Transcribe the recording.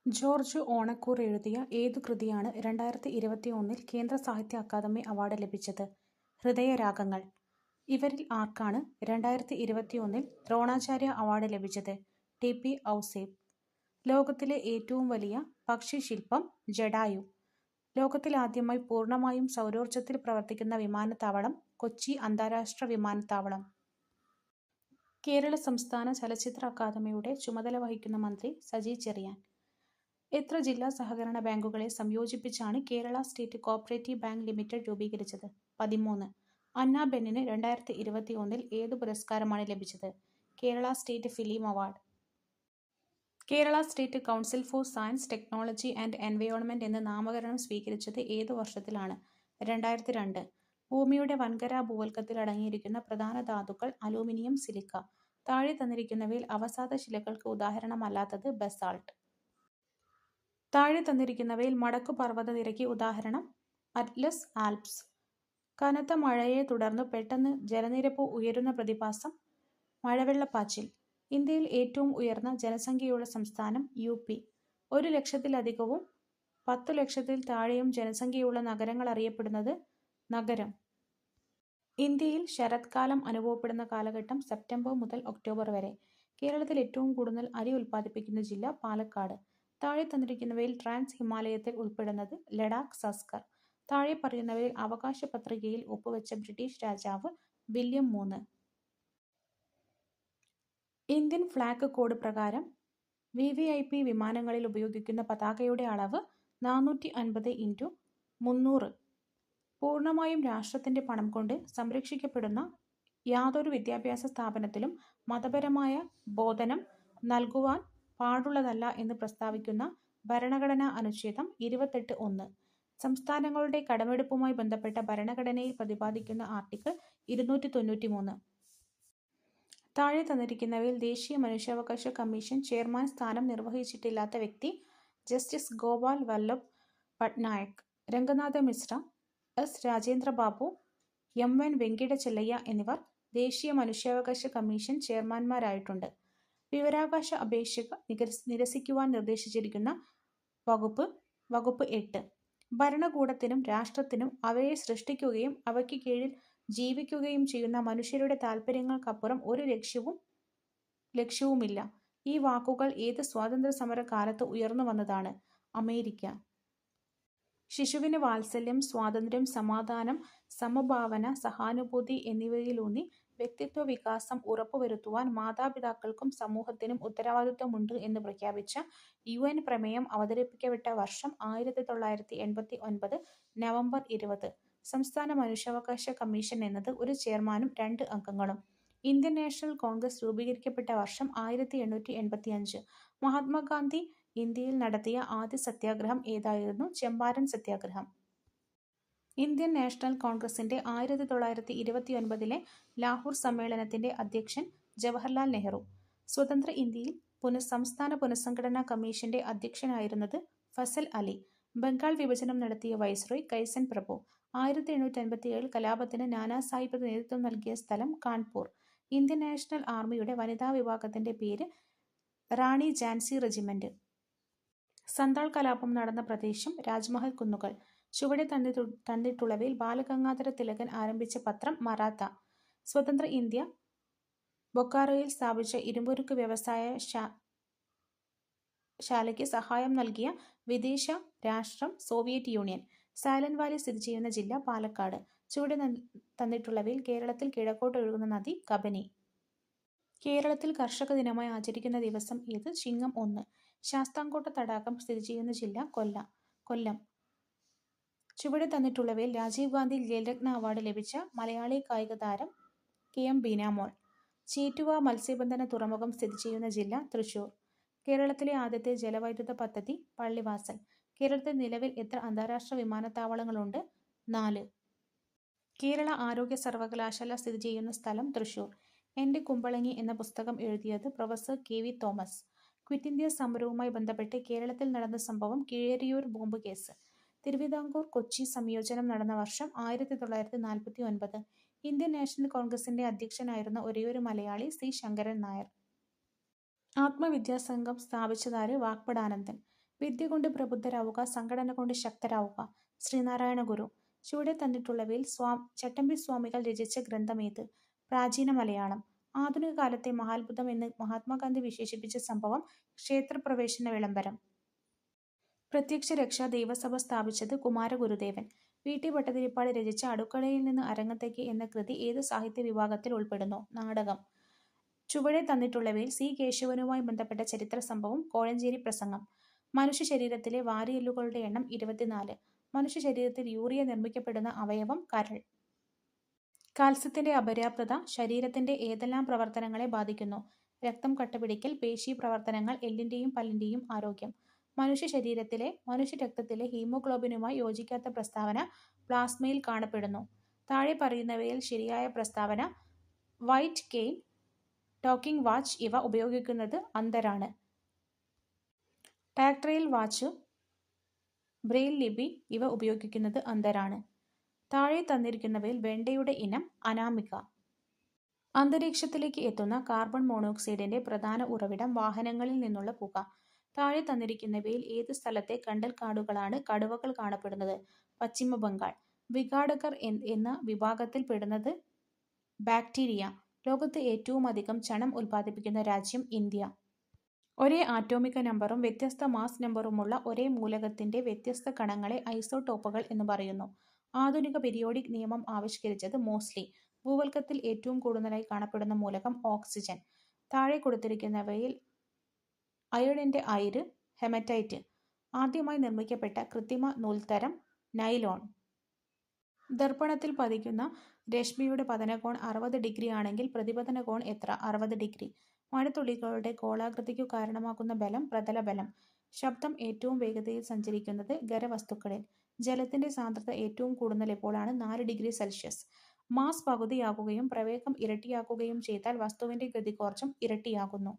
George Onakkoor എഴുതിയ ഏതു കൃതിയാണ് 2021 കേന്ദ്ര സാഹിത്യ അക്കാദമി അവാർഡ് ലഭിച്ചത്? ഹൃദയരാഗങ്ങൾ. ഇവരിൽ ആർക്കാണ് 2021 ദ്രോണാചാര്യ അവാർഡ് ലഭിച്ചത്? ടി.പി. ഔസേപ്പ്. ലോകത്തിലെ ഏറ്റവും വലിയ പക്ഷിശില്പം ജടായു. ലോകത്തിലാദ്യമായി പൂർണ്ണമായും സൗരോർജ്ജത്തിൽ പ്രവർത്തിക്കുന്ന വിമാനത്താവളം കൊച്ചി അന്താരാഷ്ട്ര വിമാനത്താവളം. കേരള സംസ്ഥാന ചലച്ചിത്ര അക്കാദമിയുടെ ചുമതല വഹിക്കുന്ന മന്ത്രി സജി ചെറിയാൻ. എത്ര ജില്ലാ സഹകരണ ബാങ്കുകളെ സംയോജിപ്പിച്ചാണ് Kerala state cooperative bank limited രൂപീകരിച്ചത്? 13. അന്ന ബെന്നിന് 2021 ഏതു പുരസ്കാരമാണ് ലഭിച്ചത്? Kerala state film award. Kerala state council for science, technology and environment എന്ന് നാമകരണം സ്വീകരിച്ചത് ഏതു വർഷത്തിലാണ്? 2002. ഭൂമിയുടെ വൻകര ഭൂവൽക്കത്തിൽ അടങ്ങിയിരിക്കുന്ന പ്രധാന ധാതുക്കൾ അലൂമിനിയം, സിലിക്ക. താഴെ തന്നിരിക്കുന്നവയിൽ അവസാദ ശിലകൾക്ക് ഉദാഹരണമല്ലാത്തത്? ബസാൾട്ട്. താഴെ തന്നിരിക്കുന്നവയിൽ മടക്കു പർവ്വതനിരയ്ക്ക് ഉദാഹരണം? Atlas, Alps. കനത്ത മഴയെ തുടർന്ന് പെട്ടെന്ന് ജലനിരപ്പ് ഉയരുന്ന പ്രതിഭാസം? മഴവെള്ളപ്പാച്ചിൽ. ഇന്ത്യയിൽ ഏറ്റവും ഉയർന്ന ജനസംഖ്യയുള്ള സംസ്ഥാനം? യു.പി. 1,00,000-ലധികവും 10,00,000-ൽ താഴെയും ജനസംഖ്യയുള്ള നഗരങ്ങൾ അറിയപ്പെടുന്നത്? നഗരം. ഇന്ത്യയിൽ ശരത്കാലം അനുഭവപ്പെടുന്ന കാലഘട്ടം സെപ്റ്റംബർ മുതൽ ഒക്ടോബർ വരെ. കേരളത്തിൽ ഏറ്റവും കൂടുതൽ അരി ഉൽപ്പാദിപ്പിക്കുന്ന ജില്ല? പാലക്കാട്. താഴെ തന്നിരിക്കുന്നവയിൽ ട്രാൻസ് ഹിമാലയത്തിൽ ഉൾപ്പെടുന്നത്? ലഡാക്ക്, സസ്കർ. താഴെ പറയുന്നവയിൽ അവകാശ പത്രികയിൽ ഒപ്പുവെച്ച ബ്രിട്ടീഷ് രാജാവ്? വില്യം 3. ഇന്ത്യൻ ഫ്ലാഗ് കോഡ് പ്രകാരം വിവിഐപി വിമാനങ്ങളിൽ ഉപയോഗിക്കുന്ന പതാകയുടെ അളവ് 450x300. പൂർണ്ണമായും രാഷ്ട്രത്തിന്റെ പണം കൊണ്ട് സംരക്ഷിക്കപ്പെടുന്ന യാതൊരു വിദ്യാഭ്യാസ സ്ഥാപനത്തിലും മതപരമായ ബോധനം നൽകുവാൻ പാടുള്ളതല്ല എന്ന് പ്രസ്താവിക്കുന്ന ഭരണഘടനാ അനുച്ഛേദം 28(1). സംസ്ഥാനങ്ങളുടെ കടമെടുപ്പുമായി ബന്ധപ്പെട്ട ഭരണഘടനയിൽ പ്രതിപാദിക്കുന്ന ആർട്ടിക്കിൾ 293. താഴെ തന്നിരിക്കുന്നവയിൽ ദേശീയ മനുഷ്യാവകാശ കമ്മീഷൻ ചെയർമാൻ സ്ഥാനം നിർവഹിച്ചിട്ടില്ലാത്ത വ്യക്തി? Justice Gopal Vallabh Pattanaik, Ranganath Mishra, S. Rajendra Babu, M N. Venkatachaliah എന്നിവർ ദേശീയ മനുഷ്യാവകാശ കമ്മീഷൻ ചെയർമാൻമാരായിട്ടുണ്ട്. വിവരാവകാശ അപേക്ഷ നിരസിക്കുവാൻ നിർദ്ദേശിച്ചിരിക്കുന്ന വകുപ്പ്? വകുപ്പ് 8. ഭരണകൂടത്തിനും രാഷ്ട്രത്തിനും അവയെ സൃഷ്ടിക്കുകയും അവയ്ക്ക് കീഴിൽ ജീവിക്കുകയും ചെയ്യുന്ന മനുഷ്യരുടെ താൽപര്യങ്ങൾക്കപ്പുറം ഒരു ലക്ഷ്യവുമില്ല. ഈ വാക്കുകൾ ഏത് സ്വാതന്ത്ര്യസമര കാലത്ത് ഉയർന്നു വന്നതാണ്? അമേരിക്ക. ശിശുവിന് വാത്സല്യം, സ്വാതന്ത്ര്യം, സമാധാനം, സമഭാവന, സഹാനുഭൂതി എന്നിവയിലൂന്നി വ്യക്തിത്വ വികാസം ഉറപ്പുവരുത്തുവാൻ മാതാപിതാക്കൾക്കും സമൂഹത്തിനും ഉത്തരവാദിത്വമുണ്ട് എന്ന് പ്രഖ്യാപിച്ച UN പ്രമേയം അവതരിപ്പിക്കപ്പെട്ട വർഷം? 1989 നവംബർ 20. സംസ്ഥാന മനുഷ്യാവകാശ കമ്മീഷൻ എന്നത് ഒരു ചെയർമാനും 2 അംഗങ്ങളും. ഇന്ത്യൻ നാഷണൽ കോൺഗ്രസ് രൂപീകരിക്കപ്പെട്ട വർഷം? 1885. മഹാത്മാഗാന്ധി ഇന്ത്യയിൽ നടത്തിയ ആദ്യ സത്യാഗ്രഹം ഏതായിരുന്നു? ചമ്പാരൻ സത്യാഗ്രഹം. ഇന്ത്യൻ നാഷണൽ കോൺഗ്രസിന്റെ 1929 ലാഹോർ സമ്മേളനത്തിന്റെ അധ്യക്ഷൻ? ജവഹർലാൽ നെഹ്റു. സ്വതന്ത്ര ഇന്ത്യയിൽ സംസ്ഥാന പുനഃസംഘടനാ കമ്മീഷന്റെ അധ്യക്ഷനായിരുന്നത്? ഫസൽ അലി. ബംഗാൾ വിഭജനം നടത്തിയ വൈസ്രോയ്? കൈസൻ പ്രഭു. 1857 കലാപത്തിന് നാനാ സാഹിബ് നേതൃത്വം നൽകിയ സ്ഥലം? കാൺപൂർ. ഇന്ത്യൻ നാഷണൽ ആർമിയുടെ വനിതാ വിഭാഗത്തിന്റെ പേര്? റാണി ഝാൻസി റെജിമെന്റ്. സന്താൾ കലാപം നടന്ന പ്രദേശം? രാജ്മഹൽ കുന്നുകൾ. ചുവടെ തന്നിട്ടുള്ളവയിൽ ബാലഗംഗാധര തിലകൻ ആരംഭിച്ച പത്രം? മറാത്ത. സ്വതന്ത്ര ഇന്ത്യ ബൊക്കാറോയിൽ സ്ഥാപിച്ച ഇരുമ്പുരുക്ക് വ്യവസായ ശാലയ്ക്ക് സഹായം നൽകിയ വിദേശ രാഷ്ട്രം? Soviet union. സൈലന്റ് വാലി സ്ഥിതി ചെയ്യുന്ന ജില്ല? പാലക്കാട്. ചുവടെ തന്നിട്ടുള്ളവയിൽ കേരളത്തിൽ കിഴക്കോട്ട് ഒഴുകുന്ന നദി? കബനി. കേരളത്തിൽ കർഷക ദിനമായി ആചരിക്കുന്ന ദിവസം ഏത്? ചിങ്ങം 1. ശാസ്താംകോട്ട തടാകം സ്ഥിതി ചെയ്യുന്ന ജില്ല? കൊല്ലം. ചുവടെ തന്നിട്ടുള്ളവയിൽ രാജീവ് ഗാന്ധി ഖേൽരത്ന അവാർഡ് ലഭിച്ച മലയാളി കായിക താരം? KM ബീനാമോൾ. ചേറ്റുവ മത്സ്യബന്ധന തുറമുഖം സ്ഥിതി ചെയ്യുന്ന ജില്ല? തൃശൂർ. കേരളത്തിലെ ആദ്യത്തെ ജലവൈദ്യുത പദ്ധതി? പള്ളിവാസൽ. കേരളത്തിൽ നിലവിൽ എത്ര അന്താരാഷ്ട്ര വിമാനത്താവളങ്ങളുണ്ട്? 4. കേരള ആരോഗ്യ സർവകലാശാല സ്ഥിതി ചെയ്യുന്ന സ്ഥലം? തൃശൂർ. എന്റെ കുമ്പളങ്ങി എന്ന പുസ്തകം എഴുതിയത്? Professor KV Thomas. Quit India സമരവുമായി ബന്ധപ്പെട്ട് കേരളത്തിൽ നടന്ന സംഭവം? Keezhariyur bomb case. തിരുവിതാംകൂർ കൊച്ചി സംയോജനം നടന്ന വർഷം? 1949. ഇന്ത്യൻ നാഷണൽ കോൺഗ്രസിന്റെ അധ്യക്ഷനായിരുന്ന ഒരേയൊരു മലയാളി? C. ശങ്കരൻ നായർ. ആത്മവിദ്യാസംഘം സ്ഥാപിച്ചതാര്? വാഗ്ഭടാനന്ദൻ. വിദ്യ കൊണ്ട് പ്രബുദ്ധരാവുക, സംഘടന കൊണ്ട് ശക്തരാവുക. ശ്രീനാരായണ ഗുരു. ചുവടെ തന്നിട്ടുള്ളവയിൽ ചട്ടമ്പി സ്വാമികൾ രചിച്ച ഗ്രന്ഥമേത്? പ്രാചീന മലയാളം. ആധുനിക കാലത്തെ മഹാത്ഭുതം എന്ന് മഹാത്മാഗാന്ധി വിശേഷിപ്പിച്ച സംഭവം ക്ഷേത്രപ്രവേശന വിളംബരം. പ്രത്യക്ഷ രക്ഷാ ദൈവസഭ സ്ഥാപിച്ചത് കുമാരഗുരുദേവൻ. വി. ടി. ഭട്ടതിരിപ്പാട് രചിച്ച അടുക്കളയിൽ നിന്ന് അരങ്ങത്തേക്ക് എന്ന കൃതി ഏതു സാഹിത്യ വിഭാഗത്തിൽ ഉൾപ്പെടുന്നു? നാടകം. ചുവടെ തന്നിട്ടുള്ളവയിൽ സി. കേശവനുമായി ബന്ധപ്പെട്ട ചരിത്ര സംഭവം. കോഴഞ്ചേരി പ്രസംഗം. മനുഷ്യ ശരീരത്തിലെ വാരിയെല്ലുകളുടെ എണ്ണം 24. മനുഷ്യ ശരീരത്തിൽ യൂറിയ നിർമ്മിക്കപ്പെടുന്ന അവയവം കരൾ. കാൽസ്യത്തിന്റെ അപര്യാപ്തത ശരീരത്തിന്റെ ഏതെല്ലാം പ്രവർത്തനങ്ങളെ ബാധിക്കുന്നു? രക്തം കട്ടപിടിക്കൽ, പേശി പ്രവർത്തനങ്ങൾ, എല്ലിന്റെയും പല്ലിന്റെയും ആരോഗ്യം. മനുഷ്യ രക്തത്തിലെ ഹീമോഗ്ലോബിനുമായി യോജിക്കാത്ത പ്രസ്താവന പ്ലാസ്മയിൽ കാണപ്പെടുന്നു. താഴെ പറയുന്നവയിൽ ശരിയായ പ്രസ്താവന. വൈറ്റ് കെയിൻ, ടോക്കിംഗ് വാച്ച് ഇവ ഉപയോഗിക്കുന്നത് അന്ധരാണ്. ടാക്ടൈൽ വാച്ച്, ബ്രെയിൽ ലിപി ഇവ ഉപയോഗിക്കുന്നത് അന്ധരാണ്. താഴെ തന്നിരിക്കുന്നവയിൽ വെണ്ടയുടെ ഇനം അനാമിക. അന്തരീക്ഷത്തിലേക്ക് എത്തുന്ന കാർബൺ മോണോക്സൈഡിന്റെ പ്രധാന ഉറവിടം വാഹനങ്ങളിൽ നിന്നുള്ള പുക. താഴെ തന്നിരിക്കുന്നവയിൽ ഏത് സ്ഥലത്തെ കണ്ടൽക്കാടുകളാണ് കടുവകൾ കാണപ്പെടുന്നത്? പശ്ചിമ ബംഗാൾ. വിഘാടകർ എന്ന വിഭാഗത്തിൽ പെടുന്നത് ബാക്ടീരിയ. ലോകത്ത് ഏറ്റവും അധികം ചണം ഉൽപ്പാദിപ്പിക്കുന്ന രാജ്യം ഇന്ത്യ. ഒരേ ആറ്റോമിക നമ്പറും വ്യത്യസ്ത മാസ് നമ്പറുമുള്ള ഒരേ മൂലകത്തിന്റെ വ്യത്യസ്ത കണങ്ങളെ ഐസോടോപ്പുകൾ എന്ന് പറയുന്നു. ആധുനിക പീരിയോഡിക് നിയമം ആവിഷ്കരിച്ചത് മോസ്ലി. ഭൂവൽക്കത്തിൽ ഏറ്റവും കൂടുതലായി കാണപ്പെടുന്ന മൂലകം ഓക്സിജൻ. താഴെ കൊടുത്തിരിക്കുന്നവയിൽ അയണിന്റെ അയിര് ഹെമറ്റൈറ്റ്. ആദ്യമായി നിർമ്മിക്കപ്പെട്ട കൃത്രിമ നൂൽത്തരം നൈലോൺ. ദർപ്പണത്തിൽ പതിക്കുന്ന രശ്മിയുടെ പതനകോൺ 60 ഡിഗ്രി ആണെങ്കിൽ പ്രതിപതന കോൺ എത്ര? 60 ഡിഗ്രി. മഴത്തുള്ളികളുടെ ഗോളാകൃതിക്കു കാരണമാകുന്ന ബലം പ്രതലബലം. ശബ്ദം ഏറ്റവും വേഗതയിൽ സഞ്ചരിക്കുന്നത് ഖരവസ്തുക്കളിൽ. ജലത്തിന്റെ സാന്ദ്രത ഏറ്റവും കൂടുന്നത് എപ്പോഴാണ്? 4 ഡിഗ്രി സെൽഷ്യസ്. മാസ് പകുതിയാകുകയും പ്രവേഗം ഇരട്ടിയാകുകയും ചെയ്താൽ വസ്തുവിന്റെ ഗതികോർജം ഇരട്ടിയാകുന്നു.